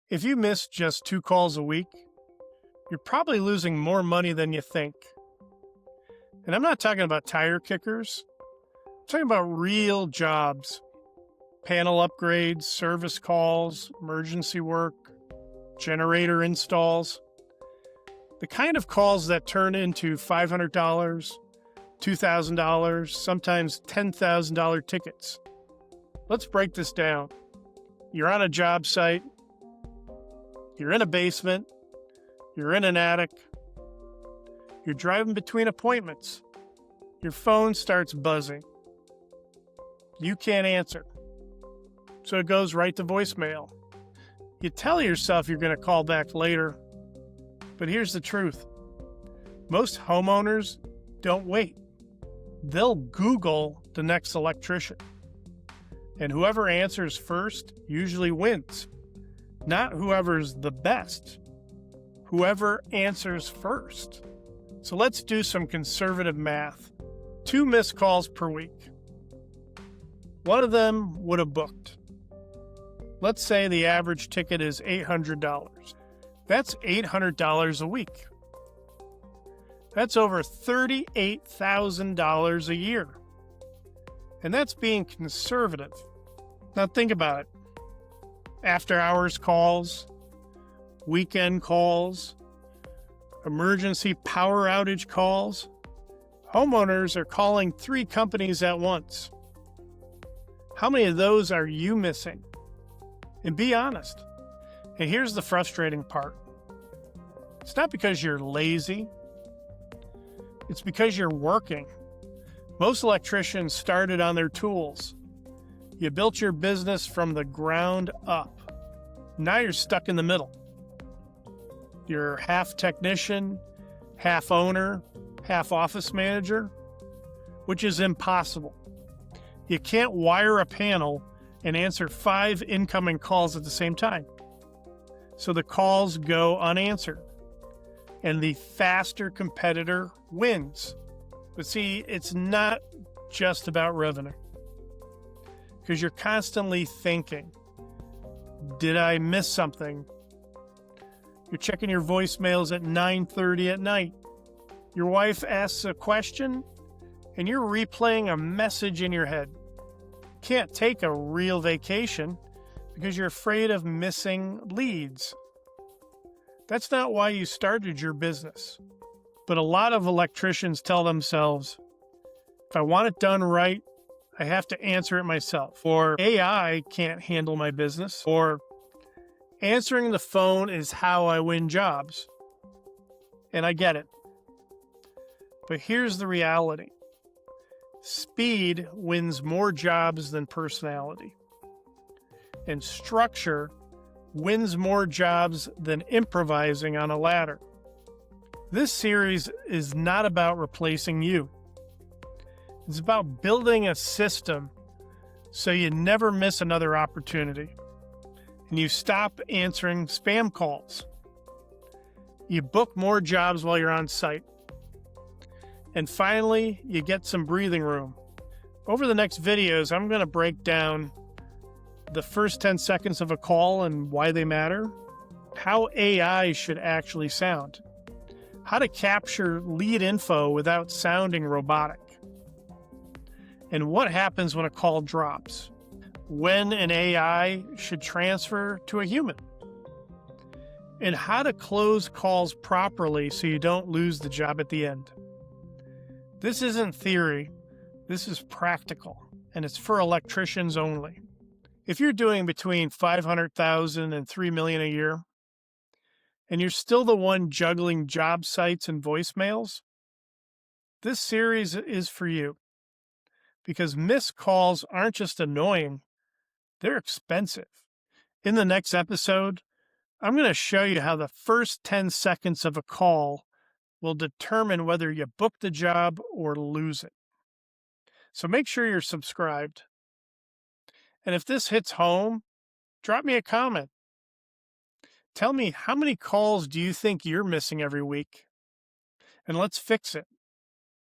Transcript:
If you miss just 2 calls a week, you're probably losing more money than you think. And I'm not talking about tire kickers. I'm talking about real jobs, panel upgrades, service calls, emergency work, generator installs. The kind of calls that turn into $500, $2,000, sometimes $10,000 tickets. Let's break this down. You're on a job site. You're in a basement. You're in an attic. You're driving between appointments. Your phone starts buzzing. You can't answer. So it goes right to voicemail. You tell yourself you're going to call back later. But here's the truth. Most homeowners don't wait. They'll Google the next electrician. And whoever answers first usually wins. Not whoever's the best. Whoever answers first. So let's do some conservative math. 2 missed calls per week. One of them would have booked. Let's say the average ticket is $800. That's $800 a week. That's over $38,000 a year. And that's being conservative. Now think about it. After hours calls, weekend calls, emergency power outage calls. Homeowners are calling 3 companies at once. How many of those are you missing? And be honest. And here's the frustrating part. It's not because you're lazy. It's because you're working. Most electricians started on their tools. You built your business from the ground up. Now you're stuck in the middle. You're half technician, half owner, half office manager, which is impossible. You can't wire a panel and answer 5 incoming calls at the same time. So the calls go unanswered, and the faster competitor wins. But see, it's not just about revenue, because you're constantly thinking, did I miss something? You're checking your voicemails at 9:30 at night. Your wife asks a question, and you're replaying a message in your head. Can't take a real vacation because you're afraid of missing leads. That's not why you started your business. But a lot of electricians tell themselves, if I want it done right, I have to answer it myself. Or AI can't handle my business. Or answering the phone is how I win jobs. And I get it. But here's the reality. Speed wins more jobs than personality. And structure wins more jobs than improvising on a ladder. This series is not about replacing you. It's about building a system so you never miss another opportunity. And you stop answering spam calls. You book more jobs while you're on site. And finally, you get some breathing room. Over the next videos, I'm going to break down the first 10 seconds of a call and why they matter, how AI should actually sound, how to capture lead info without sounding robotic, and what happens when a call drops, when an AI should transfer to a human, and how to close calls properly so you don't lose the job at the end. This isn't theory, this is practical, and it's for electricians only. If you're doing between $500,000 and $3 million a year, and you're still the one juggling job sites and voicemails, this series is for you. Because missed calls aren't just annoying, they're expensive. In the next episode, I'm going to show you how the first 10 seconds of a call will determine whether you book the job or lose it. So make sure you're subscribed. And if this hits home, drop me a comment. Tell me, how many calls do you think you're missing every week? And let's fix it.